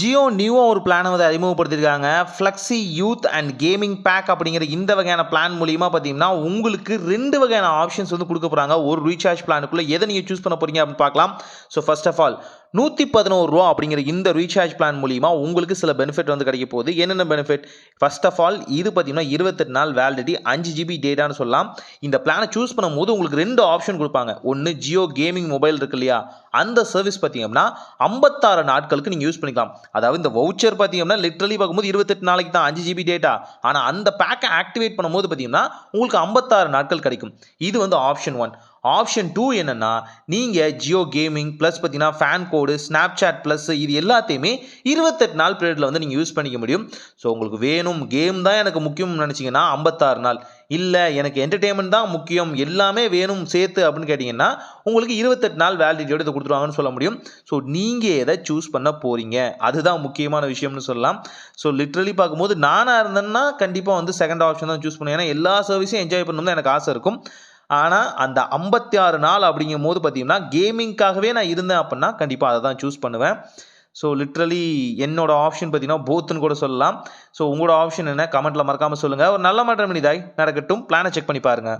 ஜியோ நியூவாக ஒரு பிளானை வந்து அறிமுகப்படுத்தியிருக்காங்க. Flexi youth and gaming pack அப்படிங்கிற இந்த வகையான பிளான் மூலியமா பார்த்தீங்கன்னா, உங்களுக்கு 2 வகையான ஆப்ஷன்ஸ் வந்து குடுக்க போறாங்க. ஒரு ரீசார்ஜ் பிளானுக்குள்ள எத நீங்க சூஸ் பண்ண போறீங்க அப்படின்னு பார்க்கலாம். ஸோ ஃபர்ஸ்ட் ஆஃப் ஆல் ரூ. 111 அப்படிங்கிற இந்த ரீசார்ஜ் பிளான் மூலியமா உங்களுக்கு சில பெனிஃபிட் வந்து கிடைக்க போகுது. என்னென்ன பெனிஃபிட்? ஃபர்ஸ்ட் ஆஃப் ஆல் இது பார்த்தீங்கன்னா 28 நாள் வேலிடிட்டி 5 ஜிபி டேட்டான்னு சொல்லலாம். இந்த பிளானை சூஸ் பண்ணும்போது உங்களுக்கு 2 ஆப்ஷன் குடுப்பாங்க. ஒண்ணு ஜியோ கேமிங் மொபைல் இருக்கு இல்லையா? அந்த சர்வீஸ் பார்த்தீங்கன்னா 56 நாட்களுக்கு நீங்க யூஸ் பண்ணிக்கலாம். அதாவது இந்த வவுச்சர் பார்த்தீங்கன்னா லிட்டரலி பார்க்கும்போது 28 நாளைக்கு தான் 5 ஜிபி டேட்டா. ஆனா அந்த பேக்கை ஆக்டிவேட் பண்ணும்போது பார்த்தீங்கன்னா உங்களுக்கு 56 நாட்கள் கிடைக்கும். இது வந்து ஆப்ஷன் 1. ஆப்ஷன் 2 என்னன்னா, நீங்க ஜியோ கேமிங் பிளஸ் பார்த்தீங்கன்னா ஃபேன் கோடு, ஸ்னாப்சாட் பிளஸ் இது எல்லாத்தையுமே 28 நாள் பீரியட்ல வந்து நீங்க யூஸ் பண்ணிக்க முடியும். ஸோ உங்களுக்கு வேணும் கேம் தான் எனக்கு முக்கியம்னு நினைச்சீங்கன்னா 56 நாள். இல்ல எனக்கு என்டர்டெயின்மெண்ட் தான் முக்கியம் எல்லாமே வேணும் சேர்த்து அப்படின்னு கேட்டீங்கன்னா உங்களுக்கு 28 நாள் வேலிடிட்டியோட இதை கொடுத்துருவாங்கன்னு சொல்ல முடியும். ஸோ நீங்க எதை சூஸ் பண்ண போறீங்க அதுதான் முக்கியமான விஷயம்னு சொல்லலாம். ஸோ லிட்ரலி பார்க்கும்போது நானா இருந்தேன்னா கண்டிப்பாக வந்து செகண்ட் ஆப்ஷன் தான் சூஸ் பண்ணுவேன். ஏன்னா எல்லா சர்வீஸையும் என்ஜாய் பண்ணணும் தான் எனக்கு ஆசை இருக்கும். ஆனால் அந்த 56 நாள் அப்படிங்கும் போது பார்த்தீங்கன்னா கேமிங்காகவே நான் இருந்தேன் அப்படின்னா கண்டிப்பாக அதை தான் சூஸ் பண்ணுவேன். ஸோ லிட்ரலி என்னோட ஆப்ஷன் பார்த்தீங்கன்னா போத்துன்னு கூட சொல்லலாம். ஸோ உங்களோட ஆப்ஷன் என்ன கமெண்ட்ல மறக்காம சொல்லுங்க. ஒரு நல்ல மாற்றம் இனிதாய் நடக்கட்டும். பிளானை செக் பண்ணி பாருங்க.